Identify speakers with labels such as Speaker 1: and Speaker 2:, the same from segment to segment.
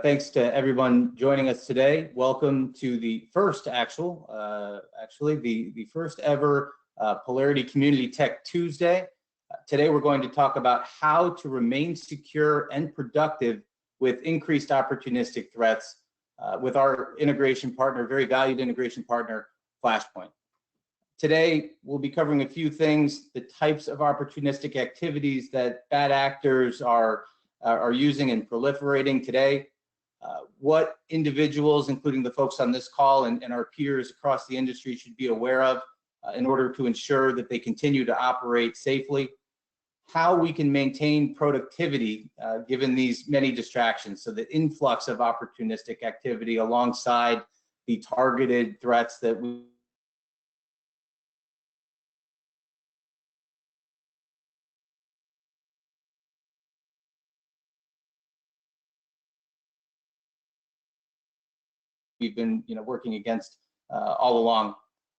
Speaker 1: Thanks to everyone joining us today. Welcome to the first the first ever Polarity Community Tech Tuesday. Today we're going to talk about how to remain secure and productive with increased opportunistic threats with our integration partner, very valued integration partner, Flashpoint. Today we'll be covering a few things: the types of opportunistic activities that bad actors are using and proliferating today, what individuals, including the folks on this call and our peers across the industry, should be aware of in order to ensure that they continue to operate safely, how we can maintain productivity given these many distractions, so the influx of opportunistic activity alongside the targeted threats that we've been working against all along,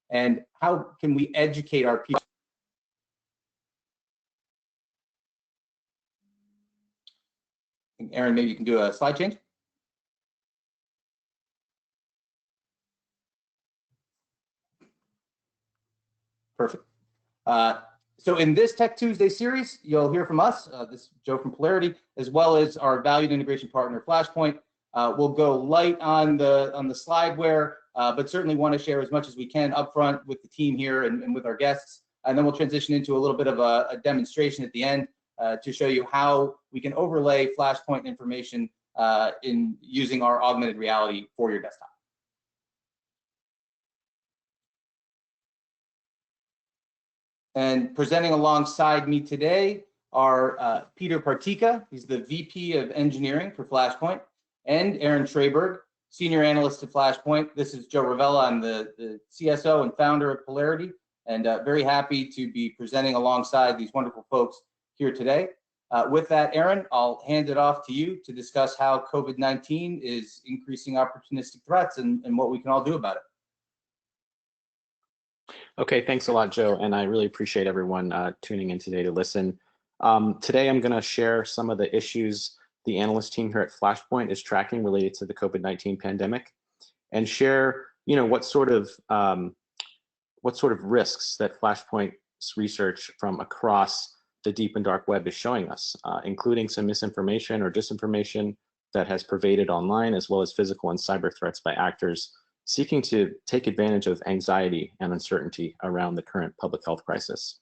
Speaker 1: and how can we educate our people. Aaron, maybe you can do a slide change. Perfect. So in this Tech Tuesday series, you'll hear from us, this is Joe from Polarity, as well as our valued integration partner, Flashpoint. We'll go light on the slideware, but certainly want to share as much as we can upfront with the team here and with our guests. And then we'll transition into a little bit of a demonstration at the end to show you how we can overlay Flashpoint information in using our augmented reality for your desktop. And presenting alongside me today are Peter Partika, he's the VP of Engineering for Flashpoint, and Aaron Treyberg, Senior Analyst at Flashpoint. This is Joe Ravella. I'm the CSO and founder of Polarity, and very happy to be presenting alongside these wonderful folks here today. With that, Aaron, I'll hand it off to you to discuss how COVID-19 is increasing opportunistic threats and what we can all do about it.
Speaker 2: Okay, thanks a lot, Joe, and I really appreciate everyone tuning in today to listen. Today I'm going to share some of the issues the analyst team here at Flashpoint is tracking related to the COVID-19 pandemic, and share, what sort of risks that Flashpoint's research from across the deep and dark web is showing us, including some misinformation or disinformation that has pervaded online, as well as physical and cyber threats by actors seeking to take advantage of anxiety and uncertainty around the current public health crisis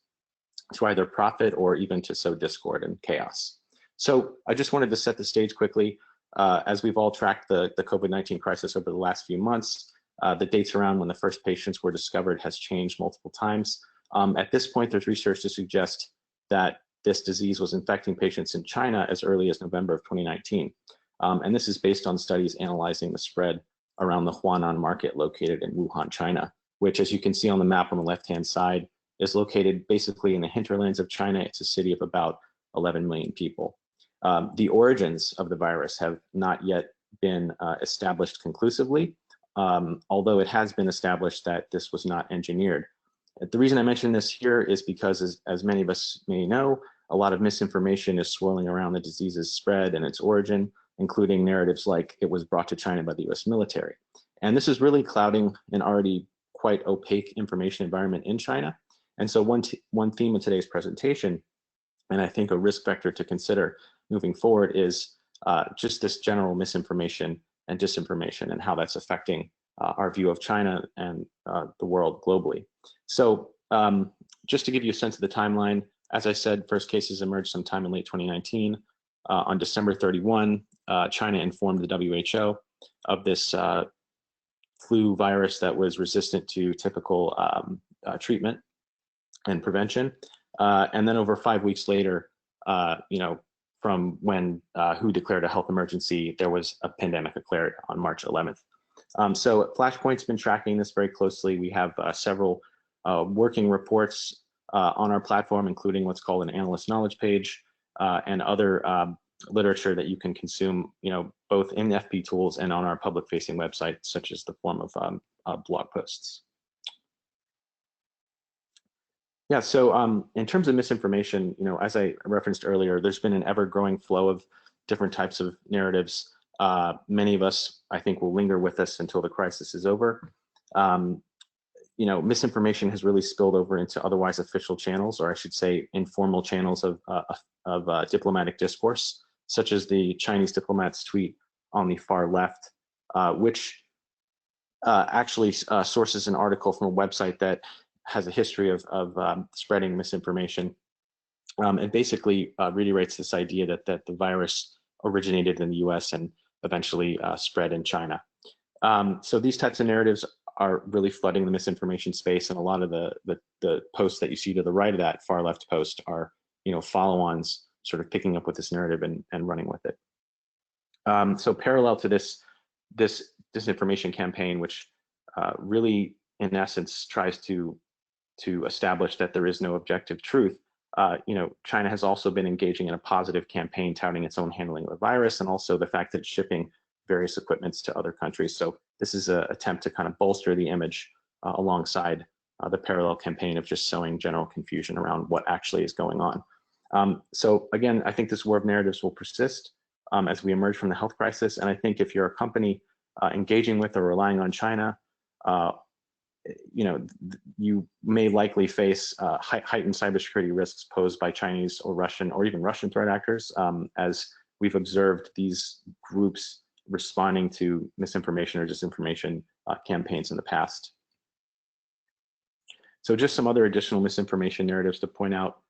Speaker 2: to either profit or even to sow discord and chaos. So I just wanted to set the stage quickly. As we've all tracked the COVID-19 crisis over the last few months, the dates around when the first patients were discovered has changed multiple times. At this point, there's research to suggest that this disease was infecting patients in China as early as November of 2019. And this is based on studies analyzing the spread around the Huanan market located in Wuhan, China, which, as you can see on the map on the left-hand side, is located basically in the hinterlands of China. It's a city of about 11 million people. The origins of the virus have not yet been established conclusively, although it has been established that this was not engineered. The reason I mention this here is because, as many of us may know, a lot of misinformation is swirling around the disease's spread and its origin, including narratives like it was brought to China by the US military. And this is really clouding an already quite opaque information environment in China. And so one theme of today's presentation, and I think a risk vector to consider moving forward, is just this general misinformation and disinformation and how that's affecting our view of China and the world globally. So just to give you a sense of the timeline, as I said, first cases emerged sometime in late 2019. On December 31, China informed the WHO of this flu virus that was resistant to typical treatment and prevention. And then over 5 weeks later, from when WHO declared a health emergency, there was a pandemic declared on March 11th. So Flashpoint's been tracking this very closely. We have several working reports on our platform, including what's called an analyst knowledge page and other literature that you can consume, both in the FP tools and on our public-facing website, such as the form of blog posts. Yeah, so in terms of misinformation, as I referenced earlier, there's been an ever-growing flow of different types of narratives many of us, I think, will linger with us until the crisis is over. You know, misinformation has really spilled over into otherwise official channels, or I should say informal channels of diplomatic discourse, such as the Chinese diplomat's tweet on the far left, which actually sources an article from a website that has a history of spreading misinformation. It basically reiterates this idea that the virus originated in the US and eventually spread in China. So these types of narratives are really flooding the misinformation space, and a lot of the posts that you see to the right of that far left post are, you know, follow-ons sort of picking up with this narrative and running with it. So parallel to this disinformation campaign, which really in essence tries to establish that there is no objective truth, you know, China has also been engaging in a positive campaign touting its own handling of the virus, and also the fact that it's shipping various equipments to other countries. So this is an attempt to kind of bolster the image alongside the parallel campaign of just sowing general confusion around what actually is going on. So again, I think this war of narratives will persist as we emerge from the health crisis. And I think if you're a company engaging with or relying on China, you know, you may likely face heightened cybersecurity risks posed by Chinese or Russian or even Russian threat actors, as we've observed these groups responding to misinformation or disinformation campaigns in the past. So just some other additional misinformation narratives to point out: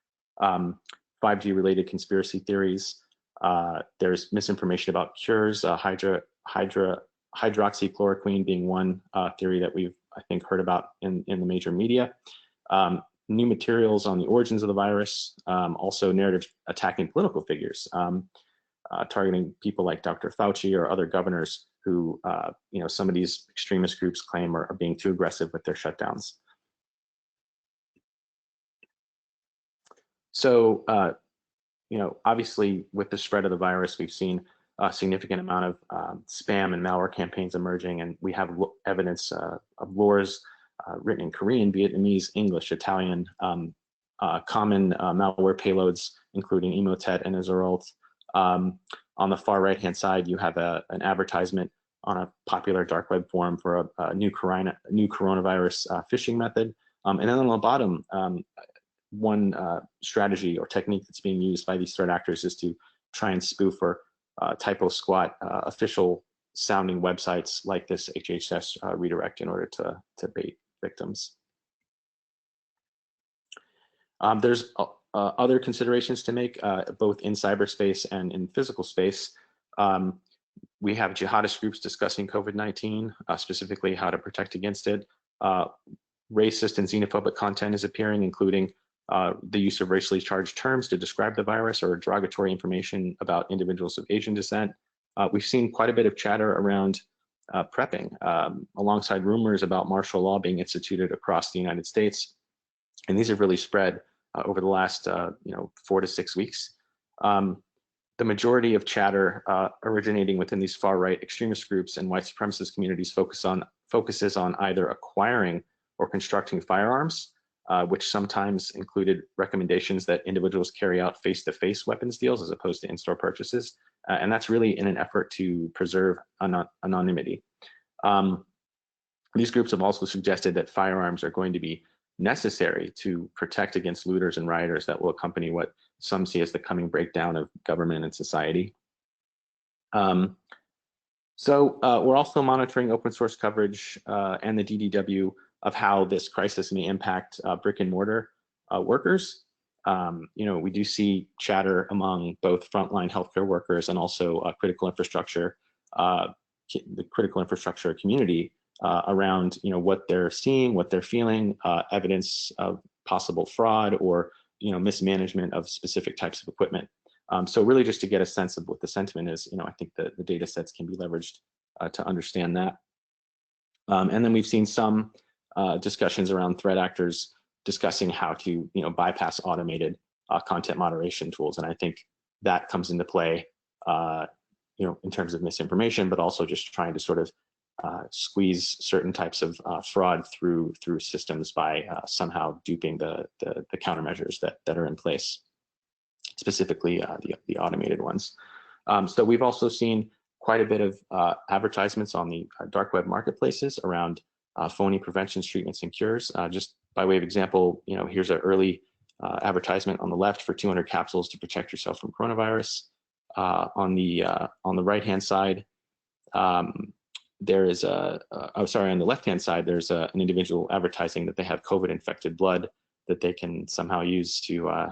Speaker 2: 5G related conspiracy theories. There's misinformation about cures, hydroxychloroquine being one theory that we've, I think, heard about in the major media. New materials on the origins of the virus, also narratives attacking political figures, targeting people like Dr. Fauci or other governors who, you know, some of these extremist groups claim are being too aggressive with their shutdowns. So, you know, obviously with the spread of the virus, we've seen a significant amount of spam and malware campaigns emerging, and we have evidence of lures written in Korean, Vietnamese, English, Italian, common malware payloads, including Emotet and Azeralt. On the far right-hand side, you have an advertisement on a popular dark web forum for a new coronavirus phishing method. And then on the bottom, one strategy or technique that's being used by these threat actors is to try and spoof or typo squat official sounding websites like this HHS redirect in order to bait victims. There's other considerations to make, both in cyberspace and in physical space. We have jihadist groups discussing COVID-19, specifically how to protect against it. Racist and xenophobic content is appearing, including the use of racially charged terms to describe the virus or derogatory information about individuals of Asian descent. We've seen quite a bit of chatter around prepping, alongside rumors about martial law being instituted across the United States. And these have really spread over the last 4 to 6 weeks. The majority of chatter originating within these far-right extremist groups and white supremacist communities focuses on either acquiring or constructing firearms, which sometimes included recommendations that individuals carry out face-to-face weapons deals as opposed to in-store purchases. And that's really in an effort to preserve anonymity. These groups have also suggested that firearms are going to be necessary to protect against looters and rioters that will accompany what some see as the coming breakdown of government and society. So we're also monitoring open source coverage and the DDW of how this crisis may impact brick and mortar workers. We do see chatter among both frontline healthcare workers and also critical infrastructure, the critical infrastructure community around what they're seeing, what they're feeling, evidence of possible fraud or mismanagement of specific types of equipment. So really just to get a sense of what the sentiment is, I think the data sets can be leveraged to understand that. And then we've seen some discussions around threat actors discussing how to bypass automated content moderation tools. And I think that comes into play in terms of misinformation, but also just trying to sort of squeeze certain types of fraud through systems by somehow duping the countermeasures that are in place, specifically the automated ones. So we've also seen quite a bit of advertisements on the dark web marketplaces around phony preventions, treatments, and cures. Just by way of example, here's an early advertisement on the left for 200 capsules to protect yourself from coronavirus. On the right-hand side, there is on the left-hand side, there's an individual advertising that they have COVID-infected blood that they can somehow use to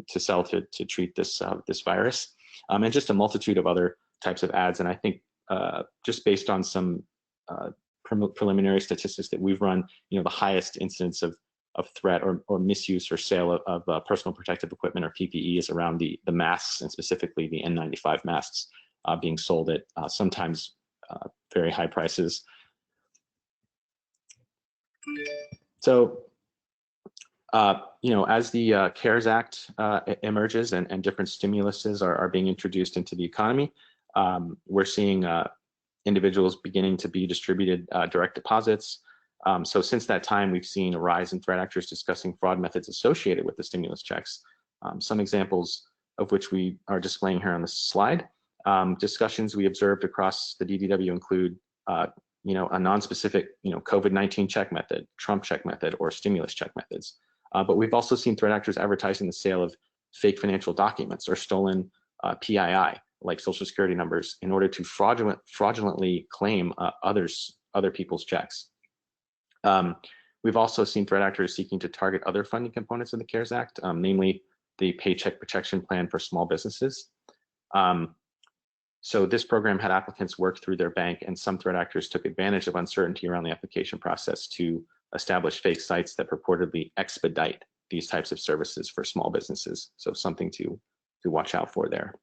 Speaker 2: sell to treat this virus, and just a multitude of other types of ads. And I think just based on some preliminary statistics that we've run, the highest incidence of threat or misuse or sale of personal protective equipment or PPE is around the masks, and specifically the N95 masks being sold at sometimes very high prices. So, as the CARES Act emerges and different stimuluses are being introduced into the economy, we're seeing individuals beginning to be distributed direct deposits. So since that time, we've seen a rise in threat actors discussing fraud methods associated with the stimulus checks. Some examples of which we are displaying here on the slide. Discussions we observed across the DDW include, a non-specific, COVID-19 check method, Trump check method, or stimulus check methods. But we've also seen threat actors advertising the sale of fake financial documents or stolen PII, like Social Security numbers, in order to fraudulently claim other people's checks. We've also seen threat actors seeking to target other funding components of the CARES Act, namely the Paycheck Protection Plan for small businesses. So this program had applicants work through their bank, and some threat actors took advantage of uncertainty around the application process to establish fake sites that purportedly expedite these types of services for small businesses. So something to watch out for there.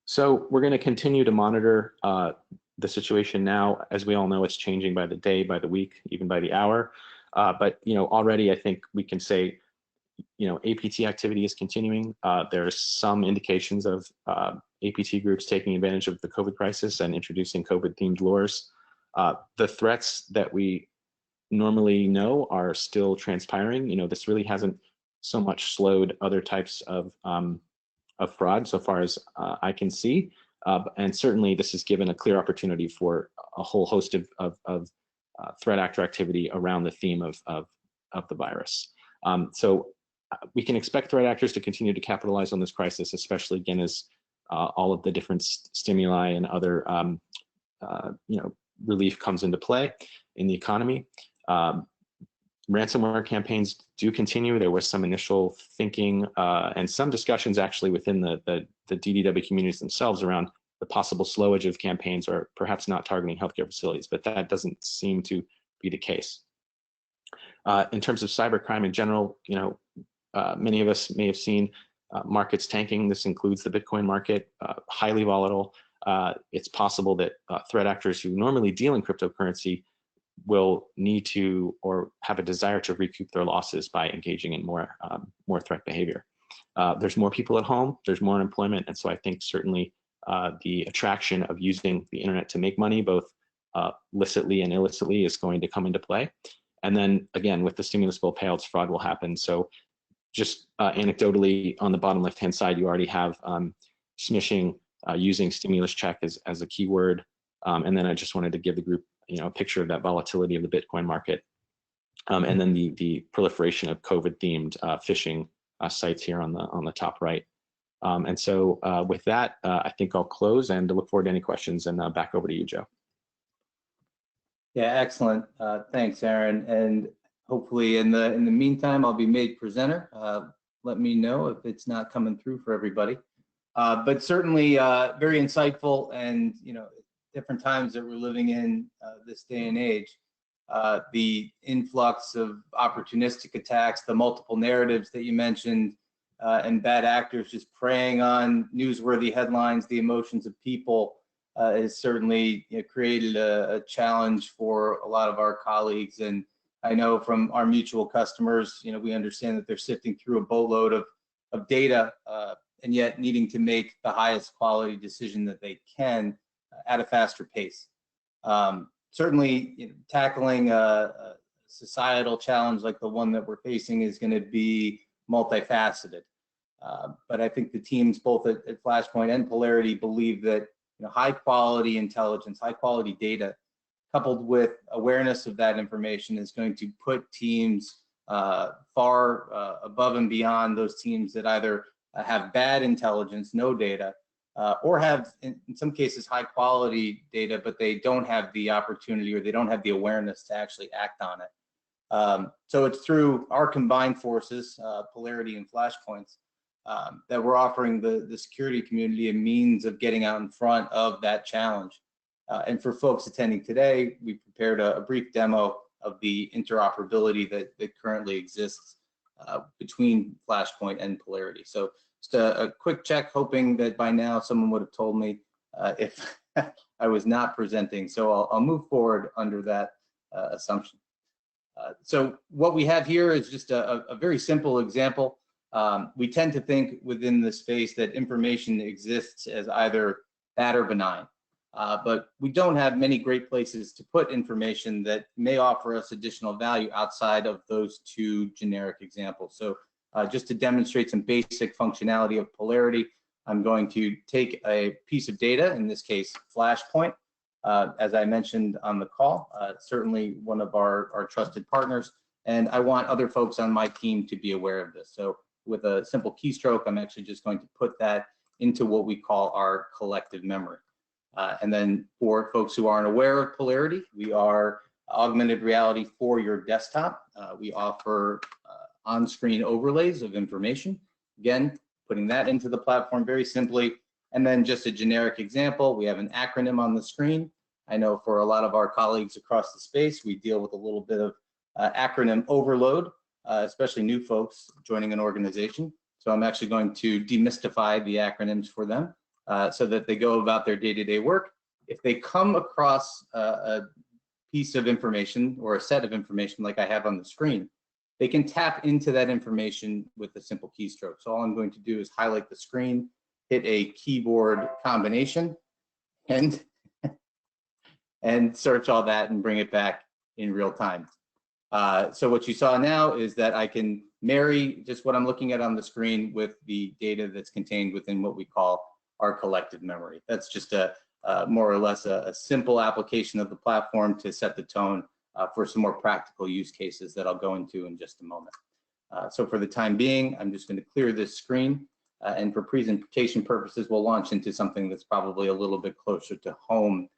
Speaker 2: So we're going to continue to monitor the situation now. As we all know, it's changing by the day, by the week, even by the hour. But already I think we can say, APT activity is continuing. There's some indications of APT groups taking advantage of the COVID crisis and introducing COVID-themed lures. The threats that we normally know are still transpiring. This really hasn't so much slowed other types of fraud so far as I can see. And certainly this has given a clear opportunity for a whole host of threat actor activity around the theme of the virus. So we can expect threat actors to continue to capitalize on this crisis, especially again as all of the different stimuli and other relief comes into play in the economy. Ransomware campaigns do continue. There was some initial thinking and some discussions actually within the DDW communities themselves around the possible slowage of campaigns or perhaps not targeting healthcare facilities, but that doesn't seem to be the case. In terms of cybercrime in general, many of us may have seen markets tanking. This includes the Bitcoin market, highly volatile. It's possible that threat actors who normally deal in cryptocurrency will need to or have a desire to recoup their losses by engaging in more threat behavior. There's more people at home, there's more unemployment, and so I think certainly the attraction of using the internet to make money, both licitly and illicitly, is going to come into play. And then again, with the stimulus bill payouts, fraud will happen. So just anecdotally, on the bottom left-hand side, you already have smishing using stimulus check as a keyword. And then I just wanted to give the group a picture of that volatility of the Bitcoin market. And then the proliferation of COVID-themed phishing sites here on the top right. And so with that, I think I'll close and look forward to any questions, and back over to you, Joe.
Speaker 1: Yeah, excellent. Thanks, Aaron. And hopefully in the meantime, I'll be made presenter. Let me know if it's not coming through for everybody. But certainly very insightful, and different times that we're living in this day and age. The influx of opportunistic attacks, the multiple narratives that you mentioned, and bad actors just preying on newsworthy headlines, the emotions of people, has certainly created a challenge for a lot of our colleagues. And I know from our mutual customers, we understand that they're sifting through a boatload of data and yet needing to make the highest quality decision that they can at a faster pace. Certainly, tackling a societal challenge like the one that we're facing is going to be multifaceted. But I think the teams both at Flashpoint and Polarity believe that high quality intelligence, high quality data, coupled with awareness of that information is going to put teams far above and beyond those teams that either have bad intelligence, no data, or have, in some cases, high quality data, but they don't have the opportunity or they don't have the awareness to actually act on it. So it's through our combined forces, Polarity and Flashpoints, that we're offering the security community a means of getting out in front of that challenge. And for folks attending today, we prepared a brief demo of the interoperability that currently exists between Flashpoint and Polarity. So just a quick check, hoping that by now someone would have told me if I was not presenting. So I'll move forward under that assumption. So what we have here is just a very simple example. We tend to think within the space that information exists as either bad or benign. But we don't have many great places to put information that may offer us additional value outside of those two generic examples. So just to demonstrate some basic functionality of Polarity, I'm going to take a piece of data, in this case, Flashpoint, as I mentioned on the call, certainly one of our trusted partners, and I want other folks on my team to be aware of this. So with a simple keystroke, I'm actually just going to put that into what we call our collective memory. And then for folks who aren't aware of Polarity, we are augmented reality for your desktop. We offer on-screen overlays of information. Again, putting that into the platform very simply. And then just a generic example, we have an acronym on the screen. I know for a lot of our colleagues across the space, we deal with a little bit of acronym overload, especially new folks joining an organization. So I'm actually going to demystify the acronyms for them. So that they go about their day-to-day work. If they come across a piece of information or a set of information like I have on the screen, they can tap into that information with a simple keystroke. So all I'm going to do is highlight the screen, hit a keyboard combination, and search all that and bring it back in real time. So what you saw now is that I can marry just what I'm looking at on the screen with the data that's contained within what we call our collective memory. That's just more or less a simple application of the platform to set the tone for some more practical use cases that I'll go into in just a moment. So for the time being, I'm just going to clear this screen, and for presentation purposes, we'll launch into something that's probably a little bit closer to home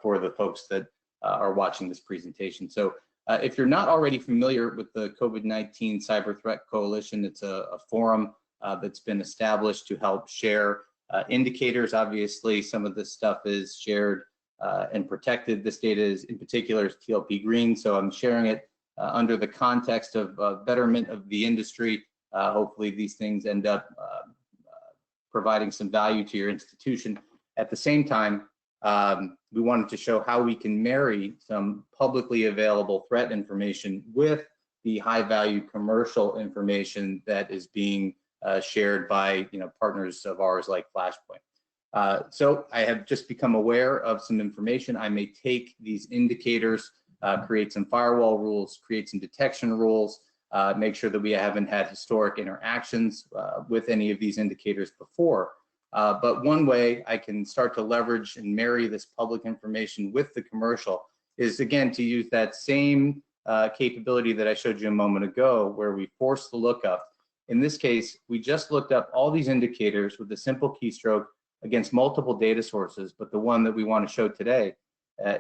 Speaker 1: for the folks that are watching this presentation. So if you're not already familiar with the COVID-19 Cyber Threat Coalition, it's a forum that's been established to help share indicators. Obviously, some of this stuff is shared and protected. This data is, in particular, is TLP green, so I'm sharing it under the context of betterment of the industry. Hopefully, these things end up providing some value to your institution. At the same time, we wanted to show how we can marry some publicly available threat information with the high-value commercial information that is being shared by partners of ours like Flashpoint. So I have just become aware of some information. I may take these indicators, create some firewall rules, create some detection rules, make sure that we haven't had historic interactions with any of these indicators before. But one way I can start to leverage and marry this public information with the commercial is, again, to use that same capability that I showed you a moment ago, where we force the lookup. In this case, we just looked up all these indicators with a simple keystroke against multiple data sources, but the one that we want to show today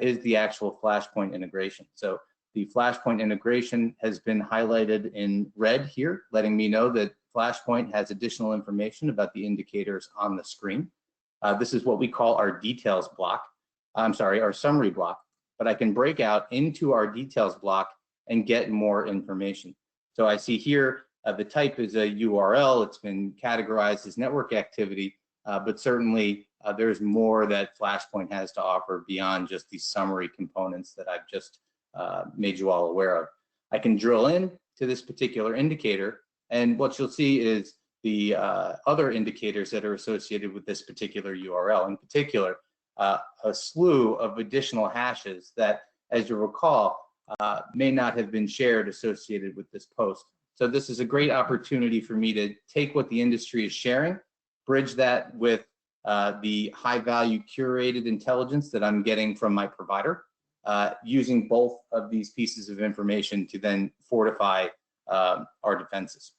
Speaker 1: is the actual Flashpoint integration. So the Flashpoint integration has been highlighted in red here, letting me know that Flashpoint has additional information about the indicators on the screen. This is what we call our details block. I'm sorry, our summary block, but I can break out into our details block and get more information. So I see here the type is a URL. It's been categorized as network activity, but certainly there's more that Flashpoint has to offer beyond just these summary components that I've just made you all aware of. I can drill in to this particular indicator, and what you'll see is the other indicators that are associated with this particular URL. In particular, a slew of additional hashes that, as you recall, may not have been shared associated with this post. So this is a great opportunity for me to take what the industry is sharing, bridge that with the high value curated intelligence that I'm getting from my provider, using both of these pieces of information to then fortify our defenses.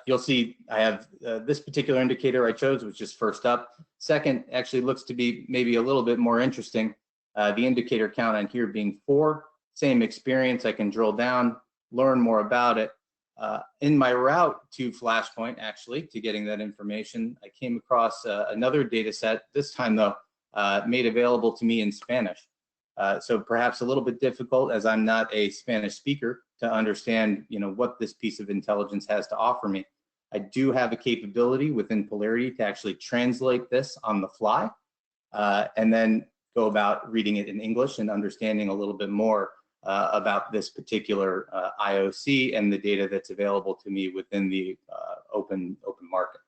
Speaker 1: You'll see I have this particular indicator I chose, which is first up. Second actually looks to be maybe a little bit more interesting. The indicator count on here being 4, same experience. I can drill down, learn more about it. In my route to Flashpoint, actually, to getting that information, I came across another data set, this time though, made available to me in Spanish. So perhaps a little bit difficult, as I'm not a Spanish speaker, to understand, what this piece of intelligence has to offer me. I do have a capability within Polarity to actually translate this on the fly, and then go about reading it in English and understanding a little bit more about this particular IOC and the data that's available to me within the open market.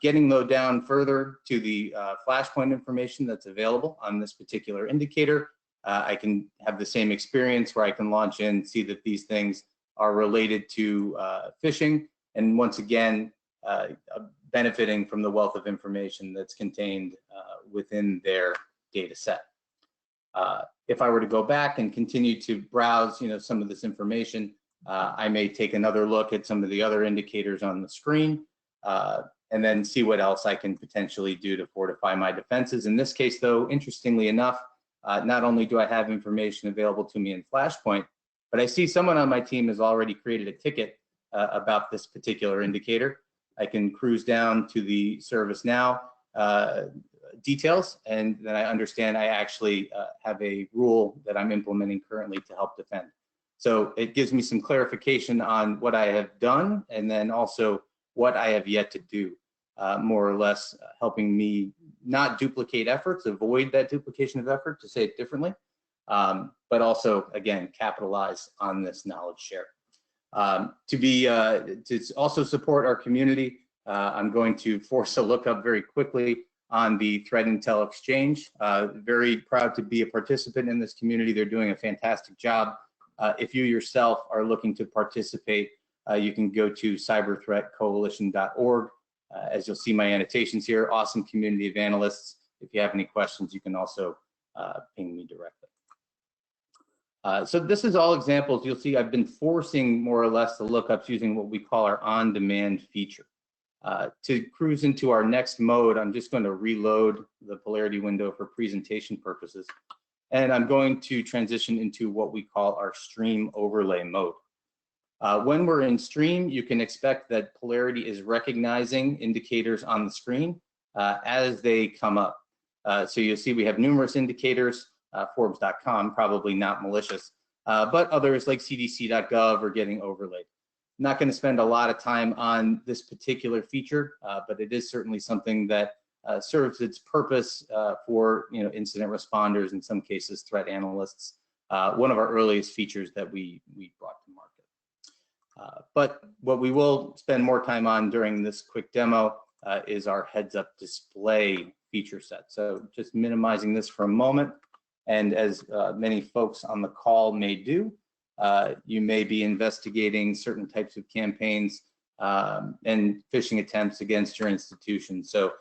Speaker 1: Getting though down further to the Flashpoint information that's available on this particular indicator, I can have the same experience where I can launch in, see that these things are related to phishing, and once again, benefiting from the wealth of information that's contained within their data set. If I were to go back and continue to browse, some of this information, I may take another look at some of the other indicators on the screen, and then see what else I can potentially do to fortify my defenses. In this case, though, interestingly enough, not only do I have information available to me in Flashpoint, but I see someone on my team has already created a ticket about this particular indicator. I can cruise down to the ServiceNow details, and then I understand I actually have a rule that I'm implementing currently to help defend. So it gives me some clarification on what I have done, and then also what I have yet to do, more or less helping me not duplicate efforts, avoid that duplication of effort, to say it differently, but also, again, capitalize on this knowledge share. To also support our community, I'm going to force a lookup very quickly on the Threat Intel Exchange. Very proud to be a participant in this community. They're doing a fantastic job. If you yourself are looking to participate, you can go to cyberthreatcoalition.org. As you'll see my annotations here, awesome community of analysts. If you have any questions, you can also ping me directly. So this is all examples. You'll see I've been forcing more or less the lookups using what we call our on-demand feature. To cruise into our next mode, I'm just going to reload the Polarity window for presentation purposes. And I'm going to transition into what we call our stream overlay mode. When we're in stream, you can expect that Polarity is recognizing indicators on the screen as they come up. So you'll see we have numerous indicators, Forbes.com, probably not malicious, but others like CDC.gov are getting overlaid. I'm not going to spend a lot of time on this particular feature, but it is certainly something that serves its purpose for incident responders, in some cases threat analysts. One of our earliest features that we brought to market. But what we will spend more time on during this quick demo is our HeadsUp display feature set. So just minimizing this for a moment, and as many folks on the call may do, you may be investigating certain types of campaigns and phishing attempts against your institution. So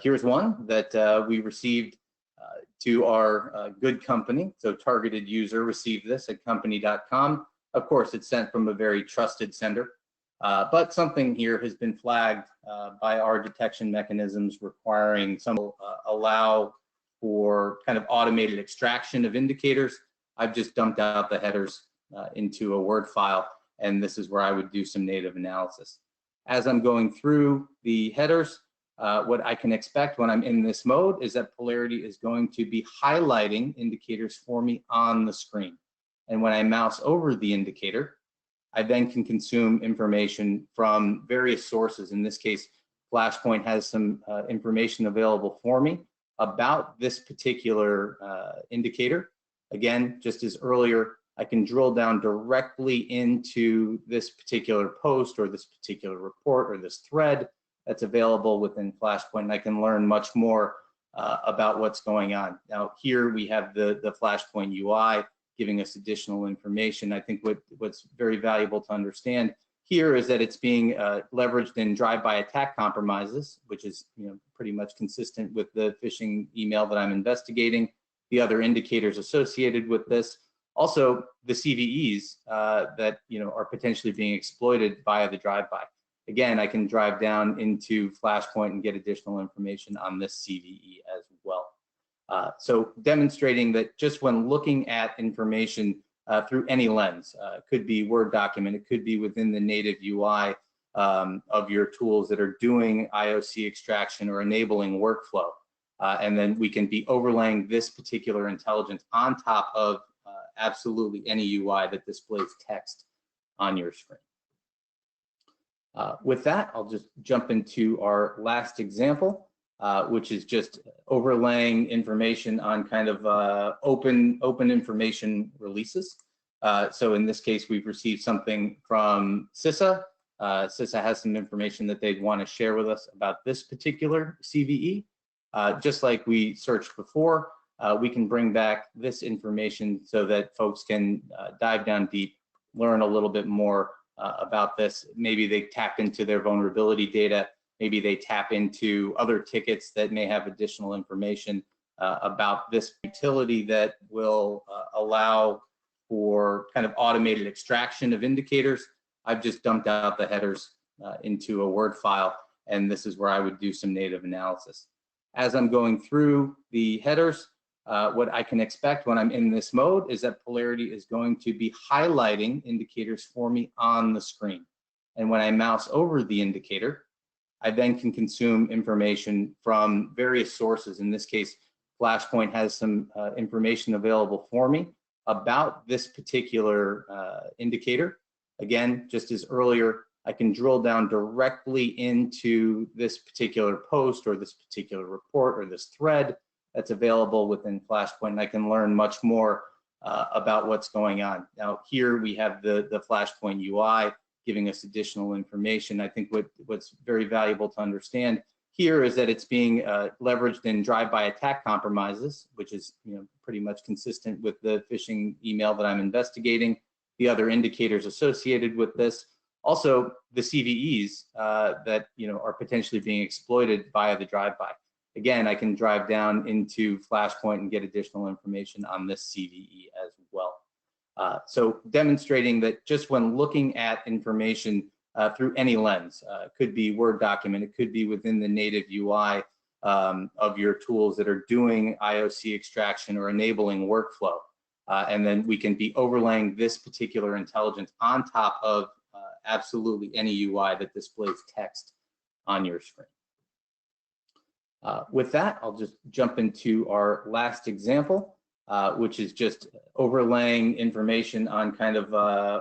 Speaker 1: here's one that we received to our good company. So targeted user received this at company.com. Of course, it's sent from a very trusted sender, but something here has been flagged by our detection mechanisms requiring some allow for kind of automated extraction of indicators. I've just dumped out the headers into a Word file, and this is where I would do some native analysis. As I'm going through the headers, what I can expect when I'm in this mode is that Polarity is going to be highlighting indicators for me on the screen. And when I mouse over the indicator, I then can consume information from various sources. In this case, Flashpoint has some information available for me about this particular indicator. Again, just as earlier, I can drill down directly into this particular post or this particular report or this thread that's available within Flashpoint, and I can learn much more about what's going on. Now here we have the Flashpoint UI, giving us additional information. I think what's very valuable to understand here is that it's being leveraged in drive-by attack compromises, which is pretty much consistent with the phishing email that I'm investigating, the other indicators associated with this, also the CVEs that are potentially being exploited via the drive-by. Again, I can drive down into Flashpoint and get additional information on this CVE as well. So demonstrating that just when looking at information through any lens, it could be Word document, it could be within the native UI of your tools that are doing IOC extraction or enabling workflow. And then we can be overlaying this particular intelligence on top of absolutely any UI that displays text on your screen. With that, I'll just jump into our last example, which is just overlaying information on kind of open information releases. So in this case, we've received something from CISA. CISA has some information that they'd want to share with us about this particular CVE. Just like we searched before, we can bring back this information so that folks can dive down deep, learn a little bit more about this. Maybe they tap into their vulnerability data. Maybe they tap into other tickets that may have additional information about this utility that will allow for kind of automated extraction of indicators. I've just dumped out the headers into a Word file, and this is where I would do some native analysis. As I'm going through the headers, what I can expect when I'm in this mode is that Polarity is going to be highlighting indicators for me on the screen. And when I mouse over the indicator, I then can consume information from various sources. In this case, Flashpoint has some information available for me about this particular indicator. Again, just as earlier, I can drill down directly into this particular post or this particular report or this thread that's available within Flashpoint, and I can learn much more about what's going on. Now here we have the Flashpoint UI giving us additional information. I think what's very valuable to understand here is that it's being leveraged in drive-by attack compromises, which is pretty much consistent with the phishing email that I'm investigating, the other indicators associated with this, also the CVEs that are potentially being exploited via the drive-by. Again, I can drive down into Flashpoint and get additional information on this CVE as well. So demonstrating that just when looking at information through any lens, it could be Word document, it could be within the native UI of your tools that are doing IOC extraction or enabling workflow. And then we can be overlaying this particular intelligence on top of absolutely any UI that displays text on your screen. With that, I'll just jump into our last example, which is just overlaying information on kind of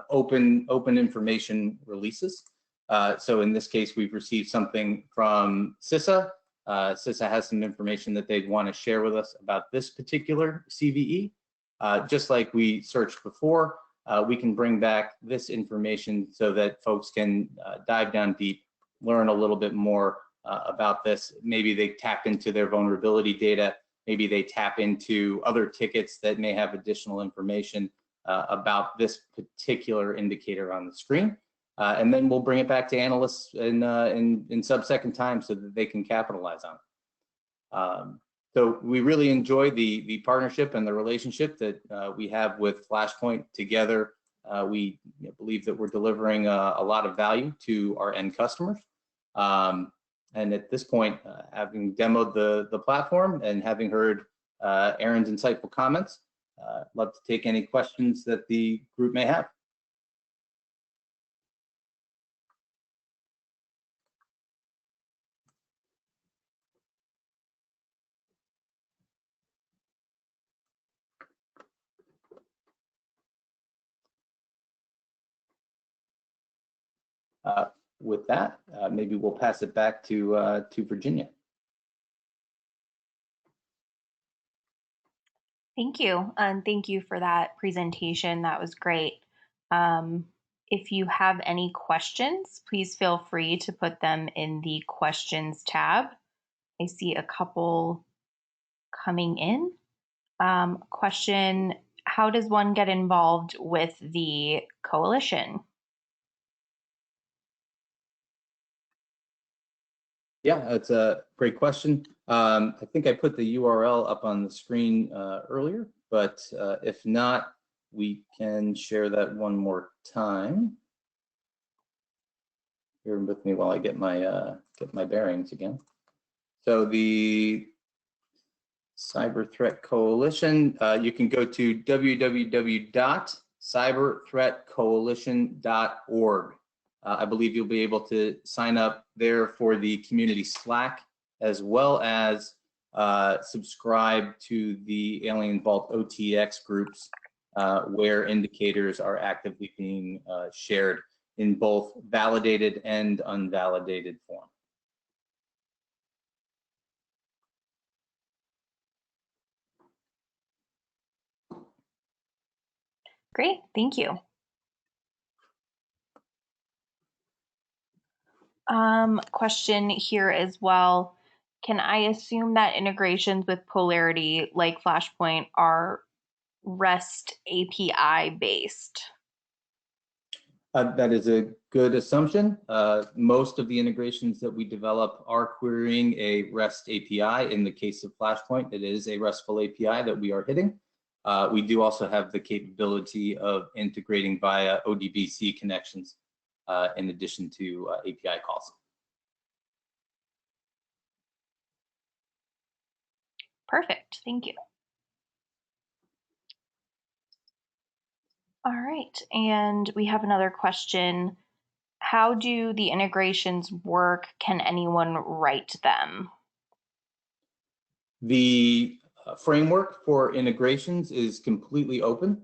Speaker 1: open information releases. So in this case, we've received something from CISA. CISA has some information that they'd want to share with us about this particular CVE. Just like we searched before, we can bring back this information so that folks can dive down deep, learn a little bit more about this. Maybe they tap into their vulnerability data. Maybe they tap into other tickets that may have additional information about this particular indicator on the screen. And then we'll bring it back to analysts in sub-second time so that they can capitalize on it. So we really enjoy the partnership and the relationship that we have with Flashpoint together. We believe that we're delivering a lot of value to our end customers. And at this point, having demoed the platform and having heard Aaron's insightful comments, I'd love to take any questions that the group may have. With that, maybe we'll pass it back to Virginia.
Speaker 3: Thank you, and thank you for that presentation. That was great. If you have any questions, please feel free to put them in the questions tab. I see a couple coming in. Question how does one get involved with the coalition?
Speaker 1: Yeah, that's a great question. I think I put the URL up on the screen earlier, but if not, we can share that one more time. Bear with me while I get my bearings again. So the Cyber Threat Coalition, you can go to www.cyberthreatcoalition.org. I believe you'll be able to sign up there for the community Slack, as well as subscribe to the Alien Vault OTX groups, where indicators are actively being shared in both validated and unvalidated form.
Speaker 3: Great, thank you. Question here as well. Can I assume that integrations with Polarity like Flashpoint are REST API based?
Speaker 1: That is a good assumption. Most of the integrations that we develop are querying a REST API. In the case of Flashpoint, it is a RESTful API that we are hitting. We do also have the capability of integrating via ODBC connections in addition to API calls.
Speaker 3: Perfect, thank you. All right, and we have another question. How do the integrations work? Can anyone write them?
Speaker 1: The framework for integrations is completely open.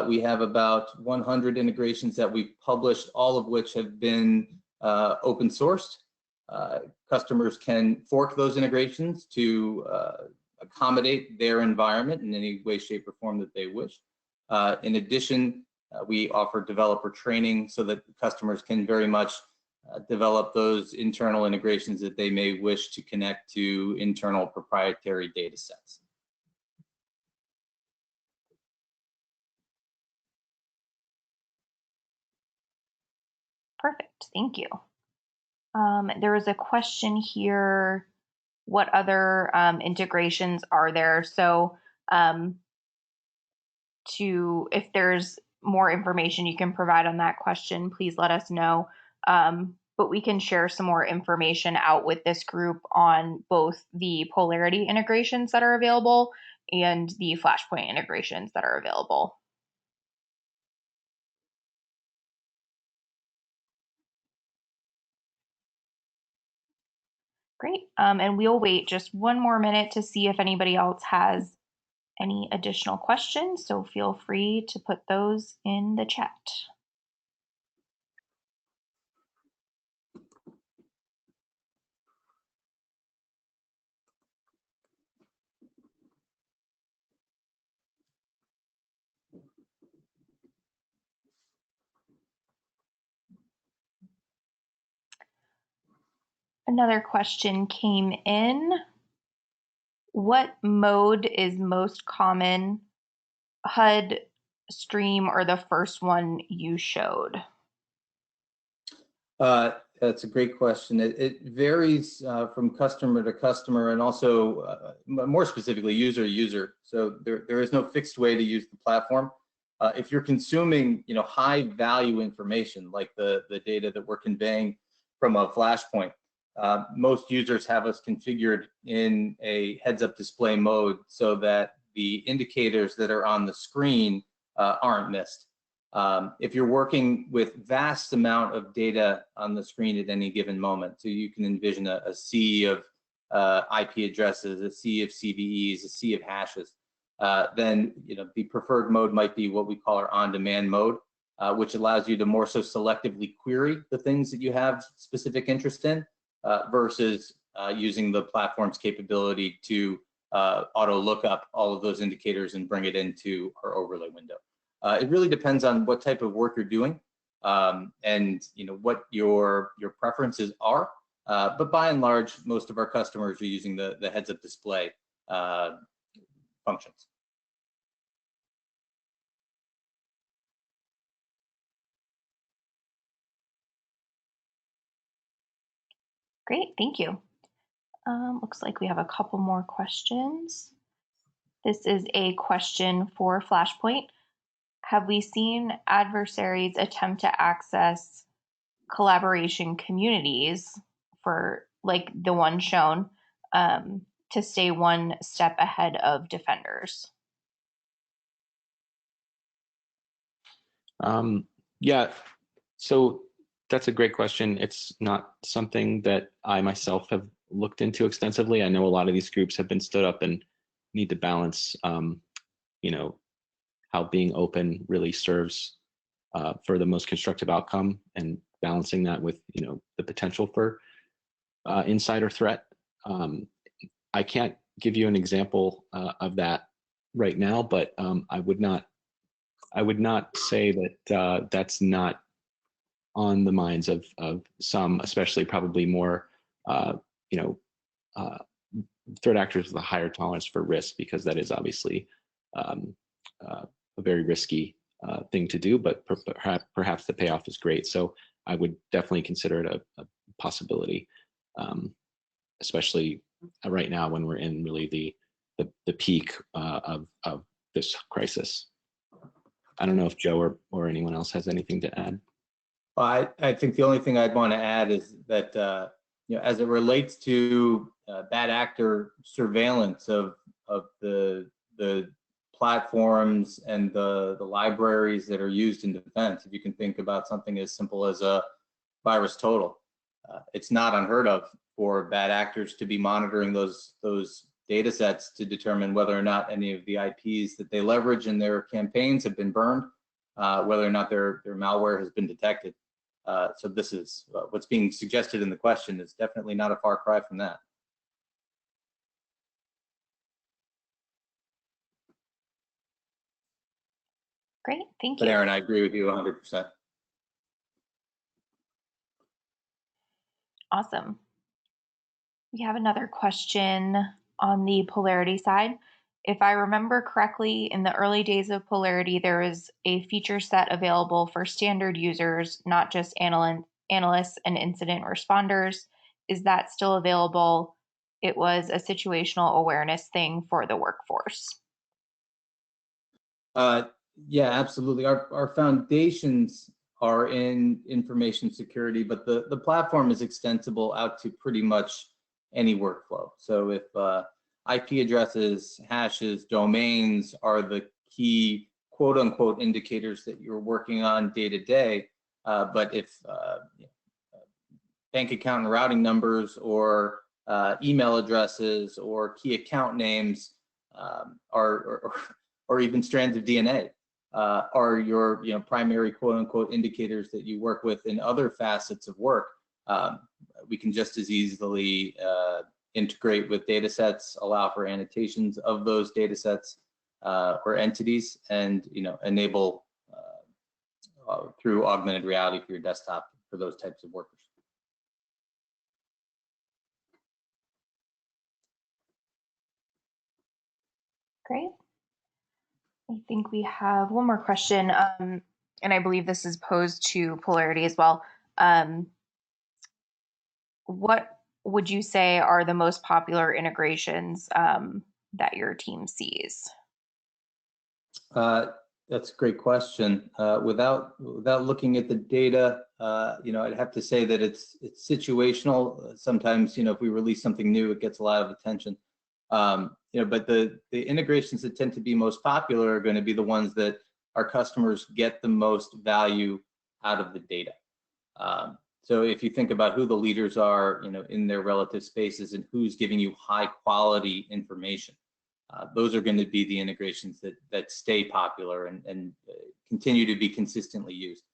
Speaker 1: We have about 100 integrations that we've published, all of which have been open sourced. Customers can fork those integrations to accommodate their environment in any way, shape, or form that they wish. In addition, we offer developer training so that customers can very much develop those internal integrations that they may wish to connect to internal proprietary data sets.
Speaker 3: Perfect, thank you. There was a question here, what other integrations are there? So if there's more information you can provide on that question, please let us know. But we can share some more information out with this group on both the Polarity integrations that are available and the Flashpoint integrations that are available. Great, and we'll wait just one more minute to see if anybody else has any additional questions, so feel free to put those in the chat. Another question came in. What mode is most common, HUD, stream, or the first one you showed?
Speaker 1: That's a great question. It varies from customer to customer, and also more specifically user to user. So there is no fixed way to use the platform. If you're consuming, high value information like the data that we're conveying from a Flashpoint, most users have us configured in a heads-up display mode so that the indicators that are on the screen aren't missed. If you're working with vast amount of data on the screen at any given moment, so you can envision a sea of IP addresses, a sea of CVEs, a sea of hashes, then the preferred mode might be what we call our on-demand mode, which allows you to more so selectively query the things that you have specific interest in, versus using the platform's capability to auto look up all of those indicators and bring it into our overlay window. It really depends on what type of work you're doing, and what your preferences are. But by and large, most of our customers are using the heads-up display functions.
Speaker 3: Great, thank you. Looks like we have a couple more questions. This is a question for Flashpoint. Have we seen adversaries attempt to access collaboration communities for like the one shown to stay one step ahead of defenders?
Speaker 2: Yeah, so that's a great question. It's not something that I myself have looked into extensively. I know a lot of these groups have been stood up and need to balance, you know, how being open really serves for the most constructive outcome, and balancing that with, you know, the potential for insider threat. I can't give you an example of that right now, but I would not say that that's not on the minds of some, especially probably more, you know, threat actors with a higher tolerance for risk, because that is obviously a very risky thing to do, but perhaps the payoff is great. So I would definitely consider it a possibility, especially right now when we're in really the peak of this crisis. I don't know if Joe or anyone else has anything to add.
Speaker 1: Well, I think the only thing I'd want to add is that you know, as it relates to bad actor surveillance of the platforms and the libraries that are used in defense, if you can think about something as simple as a virus total, it's not unheard of for bad actors to be monitoring those data sets to determine whether or not any of the IPs that they leverage in their campaigns have been burned, whether or not their malware has been detected. So this is what's being suggested in the question is definitely not a far cry from that.
Speaker 3: Great, thank you.
Speaker 1: But Aaron, I agree with you 100%.
Speaker 3: Awesome. We have another question on the Polarity side. If I remember correctly, in the early days of Polarity, there was a feature set available for standard users, not just analysts and incident responders. Is that still available? It was a situational awareness thing for the workforce.
Speaker 1: Yeah, absolutely. Our foundations are in information security, but the platform is extensible out to pretty much any workflow. So if IP addresses, hashes, domains are the key quote unquote indicators that you're working on day to day, but if bank account and routing numbers or email addresses or key account names or even strands of DNA are your primary quote unquote indicators that you work with in other facets of work, we can just as easily integrate with data sets, allow for annotations of those data sets or entities, and enable through augmented reality for your desktop for those types of workers.
Speaker 3: Great. I think we have one more question, and I believe this is posed to Polarity as well. What would you say are the most popular integrations that your team sees?
Speaker 1: That's a great question. Without looking at the data, I'd have to say that it's situational. Sometimes, if we release something new, it gets a lot of attention. But the integrations that tend to be most popular are going to be the ones that our customers get the most value out of the data. So if you think about who the leaders are, in their relative spaces and who's giving you high quality information, those are going to be the integrations that stay popular and continue to be consistently used.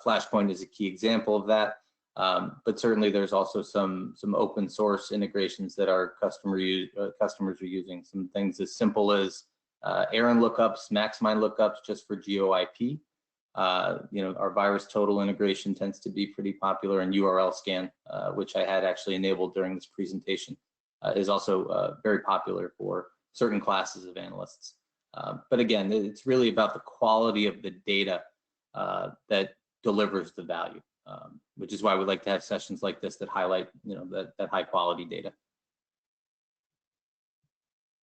Speaker 1: Flashpoint is a key example of that. But certainly there's also some open source integrations that our customers are using. Some things as simple as ARIN lookups, MaxMind lookups just for GeoIP. Our virus total integration tends to be pretty popular, and URL scan, which I had actually enabled during this presentation, is also very popular for certain classes of analysts. But again, it's really about the quality of the data that delivers the value. which is why we like to have sessions like this that highlight, that high quality data.